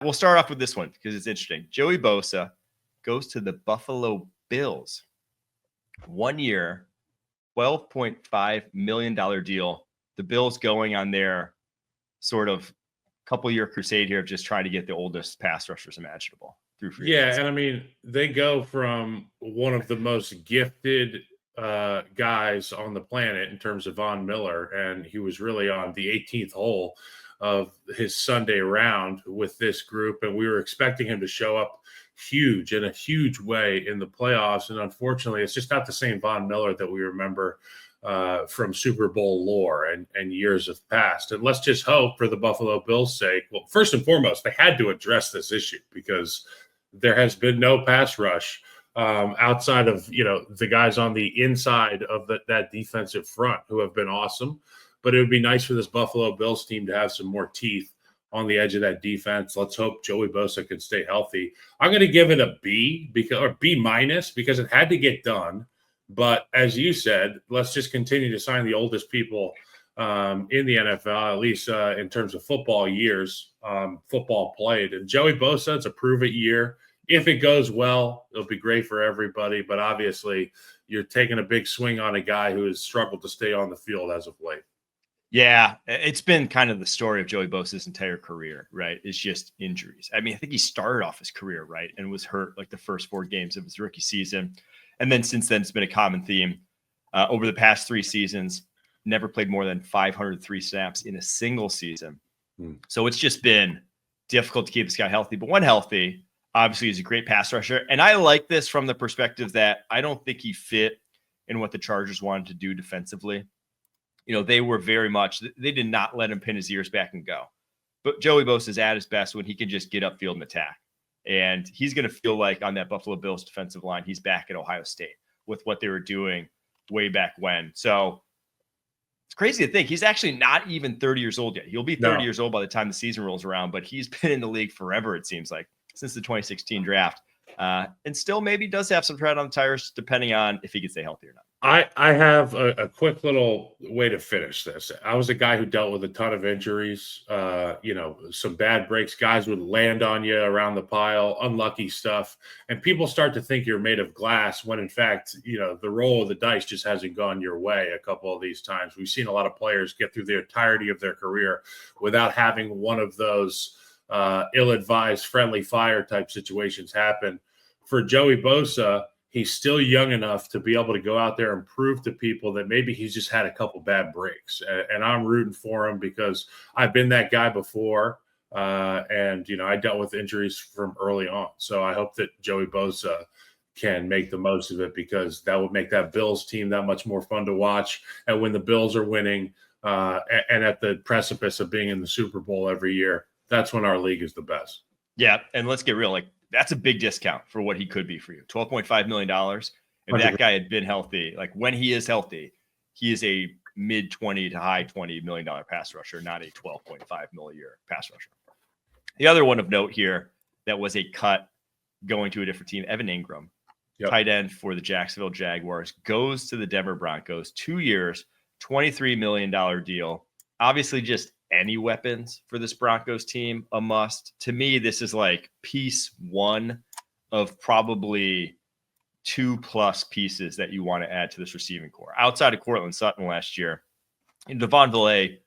we'll start off with this one because it's interesting. Joey Bosa goes to the Buffalo Bills. 1 year, $12.5 million deal. The Bills going on their sort of couple-year crusade here of just trying to get the oldest pass rushers imaginable through free agency. And I mean, they go from one of the most gifted guys on the planet in terms of Von Miller, and he was really on the 18th hole of his Sunday round with this group, and we were expecting him to show up huge in a huge way in the playoffs, and unfortunately it's just not the same Von Miller that we remember from Super Bowl lore and years of past. And let's just hope, for the Buffalo Bills' sake, well, first and foremost, they had to address this issue because there has been no pass rush outside of, the guys on the inside of that defensive front who have been awesome. But it would be nice for this Buffalo Bills team to have some more teeth on the edge of that defense. Let's hope Joey Bosa can stay healthy. I'm going to give it a B or B minus because it had to get done. But as you said, let's just continue to sign the oldest people in the NFL, at least in terms of football years, football played. And Joey Bosa, it's a prove-it year. If it goes well, it'll be great for everybody. But obviously, you're taking a big swing on a guy who has struggled to stay on the field as of late. Yeah, it's been kind of the story of Joey Bosa's entire career, right? It's just injuries. I mean, I think he started off his career, right, and was hurt like the first 4 games of his rookie season. And then since then, it's been a common theme. Over the past 3 seasons, never played more than 503 snaps in a single season. So it's just been difficult to keep this guy healthy. But when healthy, obviously he's a great pass rusher. And I like this from the perspective that I don't think he fit in what the Chargers wanted to do defensively. They were they did not let him pin his ears back and go. But Joey Bosa is at his best when he can just get upfield and attack. And he's going to feel like on that Buffalo Bills defensive line, he's back at Ohio State with what they were doing way back when. So it's crazy to think he's actually not even 30 years old yet. He'll be 30 years old by the time the season rolls around, but he's been in the league forever, it seems like, since the 2016 draft. And still maybe does have some tread on the tires, depending on if he can stay healthy or not. I have a quick little way to finish this. I was a guy who dealt with a ton of injuries, some bad breaks. Guys would land on you around the pile, unlucky stuff. And people start to think you're made of glass when, in fact, the roll of the dice just hasn't gone your way a couple of these times. We've seen a lot of players get through the entirety of their career without having one of those ill-advised friendly fire type situations happen. For Joey Bosa, he's still young enough to be able to go out there and prove to people that maybe he's just had a couple bad breaks. And I'm rooting for him because I've been that guy before. And I dealt with injuries from early on. So I hope that Joey Bosa can make the most of it because that would make that Bills team that much more fun to watch. And when the Bills are winning and at the precipice of being in the Super Bowl every year, that's when our league is the best. Yeah. And let's get real. That's a big discount for what he could be for you. $12.5 million. If that guy had been healthy, when he is healthy, he is a mid 20 to high $20 million pass rusher, not a $12.5 million a year pass rusher. The other one of note here that was a cut going to a different team, Evan Engram, tight end for the Jacksonville Jaguars, goes to the Denver Broncos, 2 years, $23 million deal. Obviously, just any weapons for this Broncos team, a must. To me, this is like piece 1 of probably 2+ pieces that you want to add to this receiving core. Outside of Cortland Sutton last year, and Devon Villay,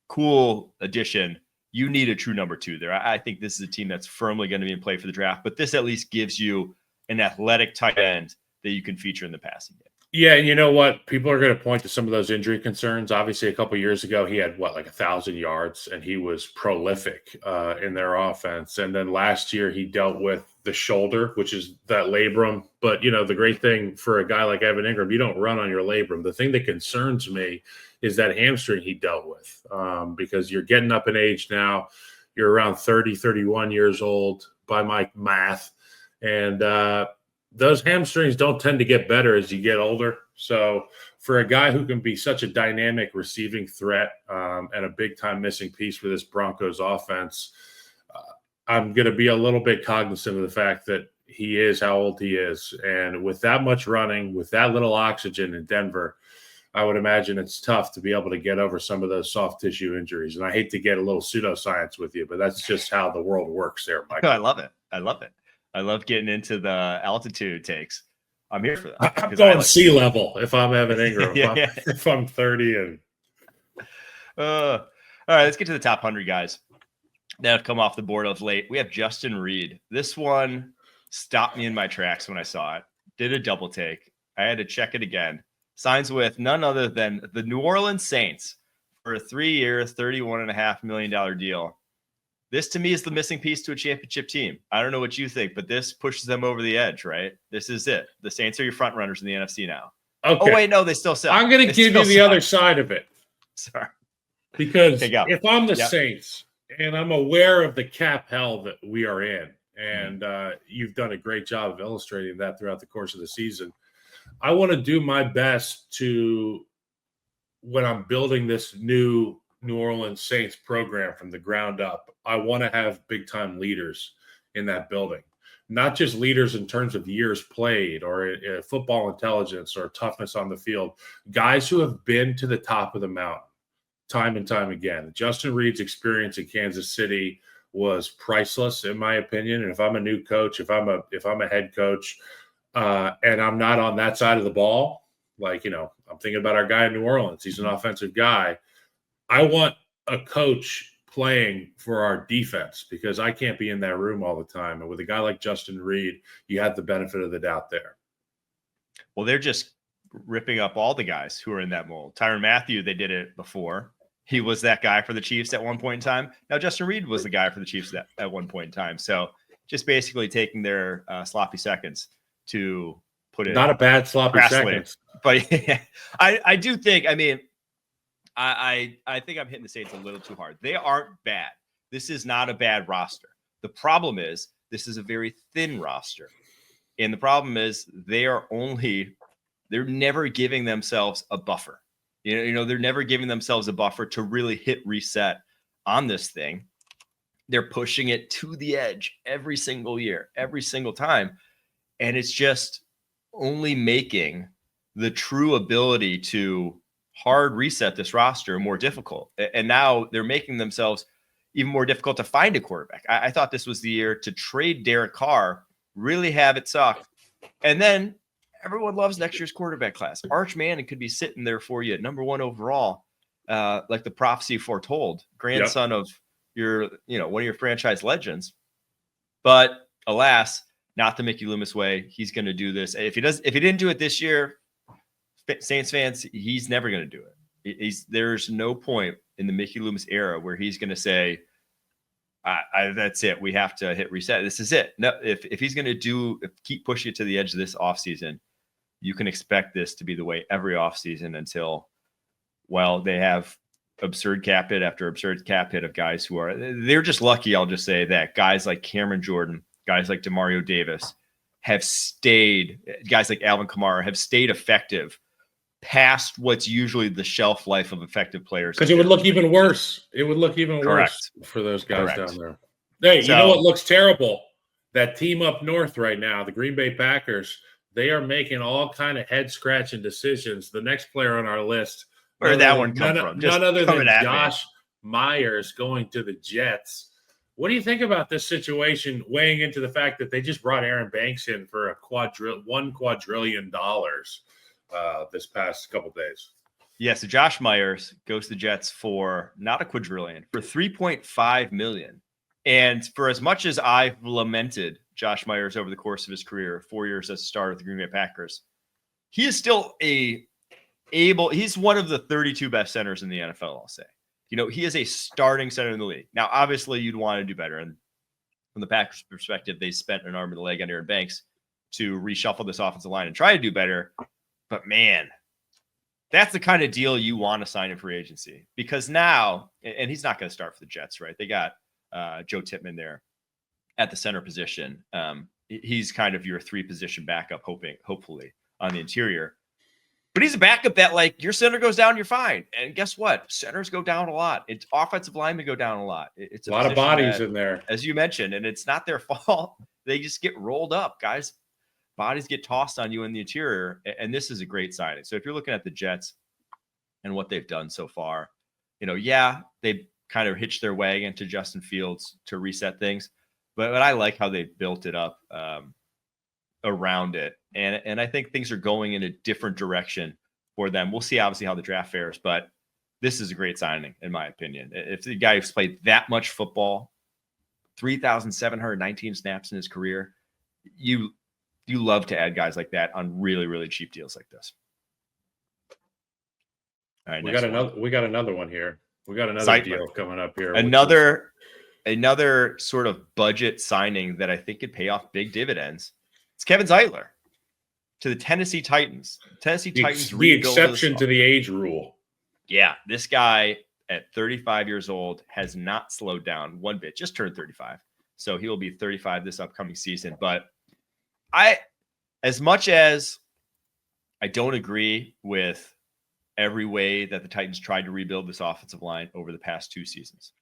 cool addition. You need a true number 2 there. I think this is a team that's firmly going to be in play for the draft, but this at least gives you an athletic tight end that you can feature in the passing game. Yeah, and you know what? People are going to point to some of those injury concerns. Obviously, a couple of years ago, he had, 1,000 yards, and he was prolific in their offense. And then last year, he dealt with the shoulder, which is that labrum. But, the great thing for a guy like Evan Engram, you don't run on your labrum. The thing that concerns me is that hamstring he dealt with because you're getting up in age now. You're around 30, 31 years old by my math. And those hamstrings don't tend to get better as you get older. So for a guy who can be such a dynamic receiving threat and a big-time missing piece for this Broncos offense, I'm going to be a little bit cognizant of the fact that he is how old he is. And with that much running, with that little oxygen in Denver, I would imagine it's tough to be able to get over some of those soft tissue injuries. And I hate to get a little pseudoscience with you, but that's just how the world works there, Mike. I love it. I love getting into the altitude takes. I'm here for that. I'm going sea level if I'm Evan Engram. Yeah. If I'm 30 and all right, let's get to the top 100 guys that have come off the board of late. We have Justin Reid. This one stopped me in my tracks when I saw it. Did a double take. I had to check it again. Signs with none other than the New Orleans Saints for a 3-year, $31.5 million deal. This, to me, is the missing piece to a championship team. I don't know what you think, but this pushes them over the edge, right? This is it. The Saints are your front runners in the NFC now. Okay. Oh, wait, no, they still suck. I'm going to give you the other side of it. Sorry. Because if I'm the Saints and I'm aware of the cap hell that we are in, and you've done a great job of illustrating that throughout the course of the season, I want to do my best to, when I'm building this new New Orleans Saints program from the ground up, I want to have big-time leaders in that building. Not just leaders in terms of years played or football intelligence or toughness on the field. Guys who have been to the top of the mountain time and time again. Justin Reid's experience in Kansas City was priceless, in my opinion. And if I'm a new coach, if I'm a head coach, and I'm not on that side of the ball, like, I'm thinking about our guy in New Orleans. He's an offensive guy. I want a coach playing for our defense because I can't be in that room all the time. And with a guy like Justin Reid, you have the benefit of the doubt there. Well, they're just ripping up all the guys who are in that mold. Tyrann Mathieu, they did it before. He was that guy for the Chiefs at one point in time. Now, Justin Reid was the guy for the Chiefs at one point in time. So just basically taking their sloppy seconds to put it. Not a bad sloppy seconds. But yeah, I do think, I think I'm hitting the Saints a little too hard. They aren't bad. This is not a bad roster. The problem is this is a very thin roster. And the problem is they're never giving themselves a buffer. They're never giving themselves a buffer to really hit reset on this thing. They're pushing it to the edge every single year, every single time. And it's just only making the true ability to hard reset this roster more difficult. And now they're making themselves even more difficult to find a quarterback. I thought this was the year to trade Derek Carr, really have it suck. And then everyone loves next year's quarterback class. Arch Manning could be sitting there for you at number 1 overall, like the prophecy foretold, grandson of one of your franchise legends. But alas, not the Mickey Loomis way. He's going to do this. If he didn't do it this year, Saints fans, he's never going to do it. There's no point in the Mickey Loomis era where he's going to say, that's it. We have to hit reset. This is it. No, if he's going to keep pushing it to the edge of this offseason, you can expect this to be the way every offseason until, they have absurd cap hit after absurd cap hit of guys they're just lucky. I'll just say that guys like Cameron Jordan, guys like DeMario Davis guys like Alvin Kamara have stayed effective past what's usually the shelf life of effective players. Because it would look even worse. It would look even worse for those guys down there. Hey, you know what looks terrible? That team up north right now, the Green Bay Packers, they are making all kind of head-scratching decisions. The next player on our list, where did that one come from? None other than Josh Myers going to the Jets. What do you think about this situation, weighing into the fact that they just brought Aaron Banks in for $1 quadrillion this past couple days? Yeah, so Josh Myers goes to the Jets for not a quadrillion, for $3.5 million. And for as much as I've lamented Josh Myers over the course of his career, 4 years as a starter with the Green Bay Packers, he is still he's one of the 32 best centers in the NFL, I'll say. He is a starting center in the league. Now, obviously, you'd want to do better. And from the Packers' perspective, they spent an arm and a leg on Aaron Banks to reshuffle this offensive line and try to do better. But, man, that's the kind of deal you want to sign in free agency. Because now, and he's not going to start for the Jets, right? They got Joe Tippmann there at the center position. He's kind of your 3-position backup, hopefully, on the interior. But he's a backup that, your center goes down, you're fine. And guess what? Centers go down a lot. It's offensive linemen go down a lot. It's a lot of bodies in there, as you mentioned, and it's not their fault. They just get rolled up, guys. Bodies get tossed on you in the interior, and this is a great signing. So if you're looking at the Jets, and what they've done so far. Yeah, they kind of hitched their wagon to Justin Fields to reset things, but I like how they built it up around it. And I think things are going in a different direction for them. We'll see obviously how the draft fares, but this is a great signing in my opinion. If the guy who's played that much football, 3,719 snaps in his career, you love to add guys like that on really, really cheap deals like this. All right, we got another one here. We got another Zeitler deal coming up here. Another sort of budget signing that I think could pay off big dividends. It's Kevin Zeitler to the Tennessee Titans. The exception to the age rule. Yeah, this guy at 35 years old has not slowed down one bit. Just turned 35, so he will be 35 this upcoming season. But as much as I don't agree with every way that the Titans tried to rebuild this offensive line over the past 2 seasons,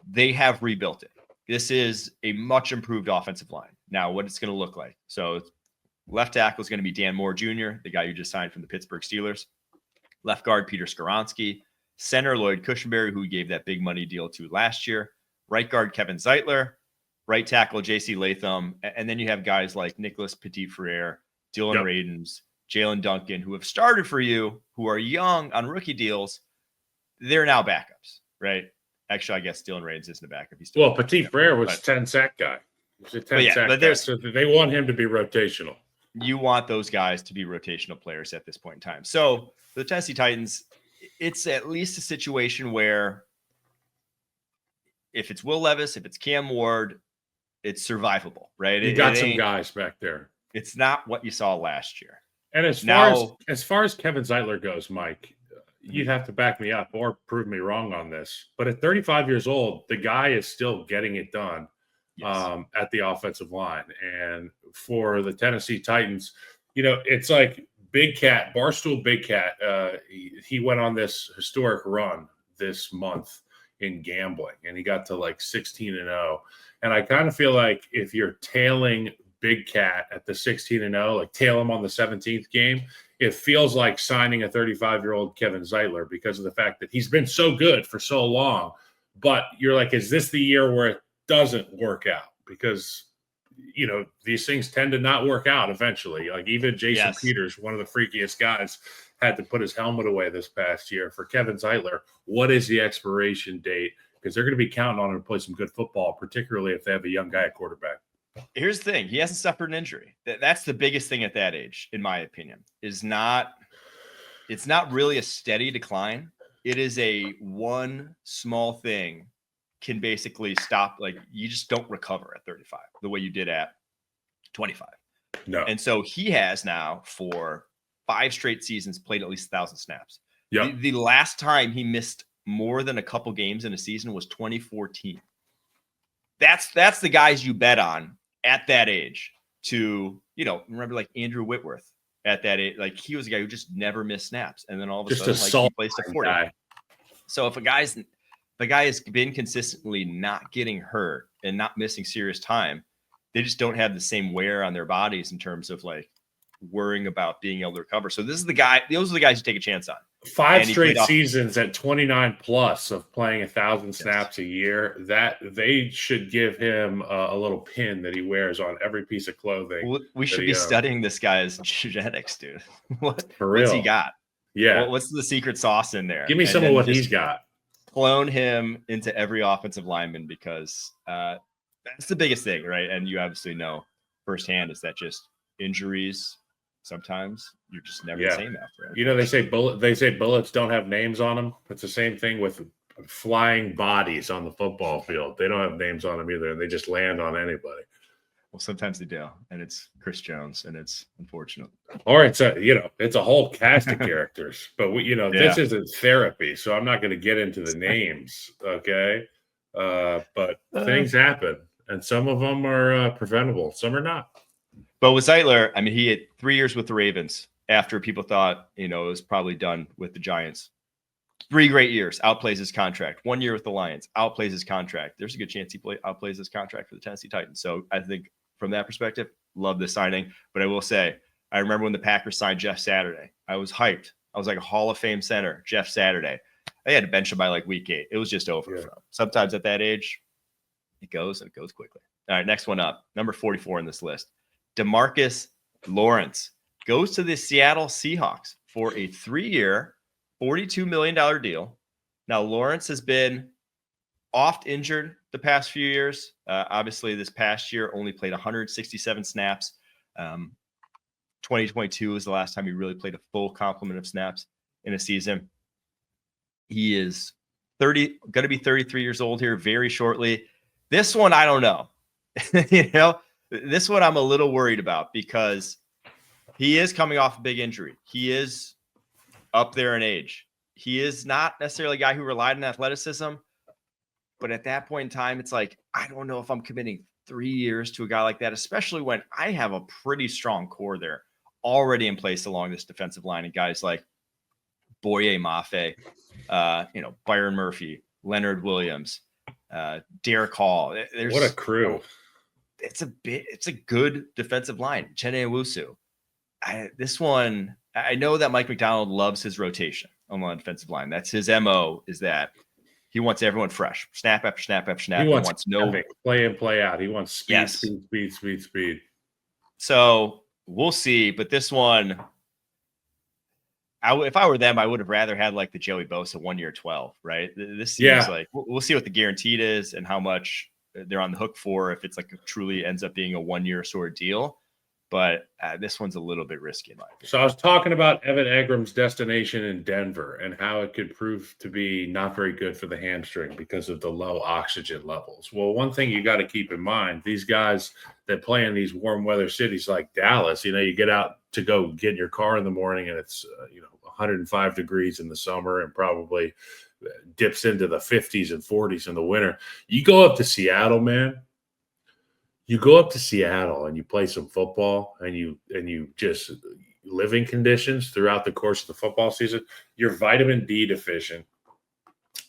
they have rebuilt it. This is a much improved offensive line. Now, what it's going to look like. So left tackle is going to be Dan Moore Jr., the guy who just signed from the Pittsburgh Steelers. Left guard, Peter Skoronski. Center, Lloyd Cushenberry, who gave that big money deal to last year. Right guard, Kevin Zeitler. Right tackle, J.C. Latham. And then you have guys like Nicholas Petit-Frere, Dylan Radins, Jalen Duncan, who have started for you, who are young on rookie deals. They're now backups, right? Actually, I guess Dylan Radins isn't a backup. He's still Petit-Frere was a 10-sack guy. He was a 10-sack guy. So they want him to be rotational. You want those guys to be rotational players at this point in time. So the Tennessee Titans, it's at least a situation where if it's Will Levis, if it's Cam Ward, it's survivable, right? You got some guys back there. It's not what you saw last year. And as far as Kevin Zeitler goes, Mike, you'd have to back me up or prove me wrong on this. But at 35 years old, the guy is still getting it done at the offensive line. And for the Tennessee Titans, it's like Big Cat, Barstool Big Cat. He went on this historic run this month in gambling, and he got to like 16-0. And I kind of feel like if you're tailing Big Cat at the 16-0, like tail him on the 17th game, it feels like signing a 35-year-old Kevin Zeitler because of the fact that he's been so good for so long. But you're like, is this the year where it doesn't work out? Because these things tend to not work out eventually. Like even Jason Peters, one of the freakiest guys, had to put his helmet away this past year. For Kevin Zeitler, what is the expiration date? Because they're going to be counting on him to play some good football, particularly if they have a young guy at quarterback. Here's the thing. He hasn't suffered an injury. That's the biggest thing at that age, in my opinion, it's not really a steady decline. It is a one small thing can basically stop. Like you just don't recover at 35 the way you did at 25. No. And so he has now for 5 straight seasons played at least 1,000 snaps. Yeah. The last time he missed more than a couple games in a season was 2014. That's the guys you bet on at that age to, remember like Andrew Whitworth at that age, like he was a guy who just never missed snaps. And then all of a sudden, like, he plays to 40. Guy. So if the guy has been consistently not getting hurt and not missing serious time, they just don't have the same wear on their bodies in terms of like worrying about being able to recover. So those are the guys you take a chance on. 5 straight seasons at 29 plus of playing 1,000 snaps a year, that they should give him a little pin that he wears on every piece of clothing. We should be studying this guy's genetics, dude. What's he got? Yeah. What's the secret sauce in there? Give me some of what he's got. Clone him into every offensive lineman because that's the biggest thing, right? And you obviously know firsthand is that just injuries. Sometimes you're just never the same after it. They say bullets don't have names on them. It's the same thing with flying bodies on the football field. They don't have names on them either, and they just land on anybody. Well, sometimes they do, and it's Chris Jones, and it's unfortunate. Or it's a whole cast of characters. But this isn't therapy, so I'm not going to get into the names, okay? But things happen, and some of them are preventable, some are not. But with Zeitler, I mean, he had 3 years with the Ravens after people thought, it was probably done with the Giants. 3 great years, outplays his contract. 1 year with the Lions, outplays his contract. There's a good chance he outplays his contract for the Tennessee Titans. So I think from that perspective, love this signing. But I will say, I remember when the Packers signed Jeff Saturday. I was hyped I was like a Hall of Fame center, Jeff Saturday. I had to bench him by like week 8. It was just over for him. Sometimes at that age, it goes and it goes quickly. All right, next one up, number 44 in this list. DeMarcus Lawrence goes to the Seattle Seahawks for a 3-year, $42 million deal. Now, Lawrence has been oft injured the past few years. Obviously, this past year only played 167 snaps. 2022 was the last time he really played a full complement of snaps in a season. He is going to be 33 years old here very shortly. This one, I don't know. This one I'm a little worried about because he is coming off a big injury. He is up there in age. He is not necessarily a guy who relied on athleticism, but at that point in time, it's like, I don't know if I'm committing 3 years to a guy like that, especially when I have a pretty strong core there already in place along this defensive line, and guys like Boye Mafe, Byron Murphy, Leonard Williams, Derek Hall. What a crew. It's a good defensive line. Chene Owusu. This one, I know that Mike McDonald loves his rotation on the defensive line. That's his MO, is that he wants everyone fresh, snap after snap after snap. He wants no play in, play out. He wants speed, speed. So we'll see. But this one, if I were them, I would have rather had like the Joey Bosa 1 year 12, right? This seems like we'll see what the guaranteed is and how much they're on the hook for if it's like truly ends up being a 1 year sort of deal. But this one's a little bit risky in my opinion. So I was talking about Evan Engram's destination in Denver and how it could prove to be not very good for the hamstring because of the low oxygen levels. Well, one thing you got to keep in mind, these guys that play in these warm weather cities like Dallas, you get out to go get in your car in the morning and it's 105 degrees in the summer and probably dips into the 50s and 40s in the winter. You go up to Seattle, man. You go up to Seattle and you play some football and you just living conditions throughout the course of the football season. You're vitamin D deficient.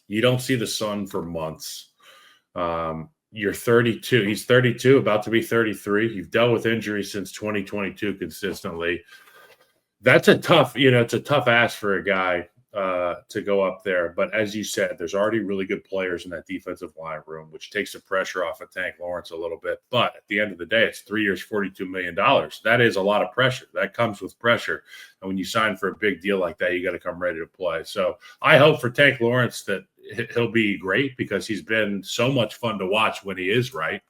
You don't see the sun for months. You're 32. He's 32, about to be 33. You've dealt with injuries since 2022 consistently. That's a tough, it's a tough ask for a guy to go up there. But as you said, there's already really good players in that defensive line room, which takes the pressure off of Tank Lawrence a little bit. But at the end of the day, it's 3 years, $42 million. That is a lot of pressure. That comes with pressure. And when you sign for a big deal like that, you got to come ready to play. So I hope for Tank Lawrence that he'll be great because he's been so much fun to watch when he is right.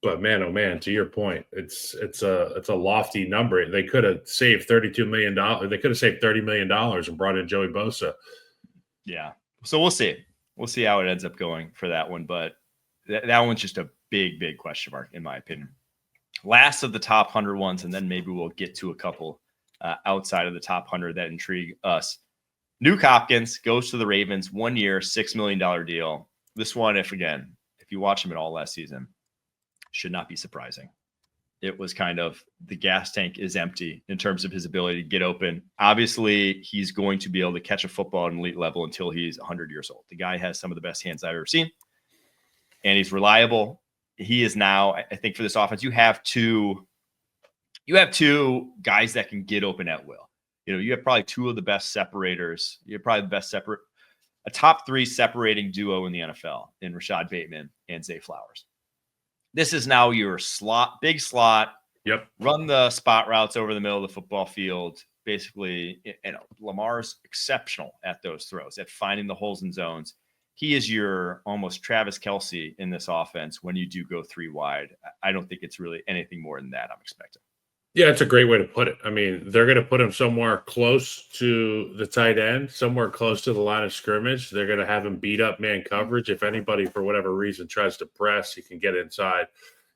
But man, oh man, to your point, it's a lofty number. They could have saved $32 million. They could have saved $30 million and brought in Joey Bosa. Yeah. So we'll see. We'll see how it ends up going for that one. But that one's just a big, big question mark, in my opinion. Last of the top 100 ones, and then maybe we'll get to a couple outside of the top 100 that intrigue us. Nuke Hopkins goes to the Ravens, 1 year, $6 million deal. This one, if you watch him at all last season, should not be surprising. It was kind of the gas tank is empty in terms of his ability to get open. Obviously, he's going to be able to catch a football at an elite level until he's 100 years old. The guy has some of the best hands I've ever seen, and he's reliable. He is now, I think, for this offense, you have two guys that can get open at will. You have probably two of the best separators. You're probably the best a top 3 separating duo in the NFL in Rashad Bateman and Zay Flowers. This is now your big slot. Yep. Run the spot routes over the middle of the football field. Basically, Lamar's exceptional at those throws, at finding the holes in zones. He is your almost Travis Kelce in this offense when you do go 3 wide. I don't think it's really anything more than that I'm expecting. Yeah, it's a great way to put it. I mean, they're going to put him somewhere close to the tight end, somewhere close to the line of scrimmage. They're going to have him beat up man coverage. If anybody, for whatever reason, tries to press, he can get inside.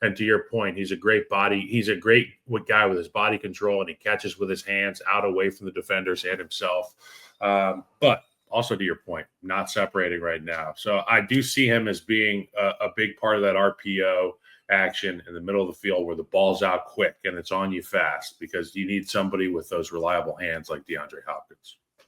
And to your point, he's a great guy with his body control, and he catches with his hands out away from the defenders and himself. But also to your point, not separating right now. So I do see him as being a big part of that RPO action in the middle of the field where the ball's out quick and it's on you fast, because you need somebody with those reliable hands like DeAndre Hopkins.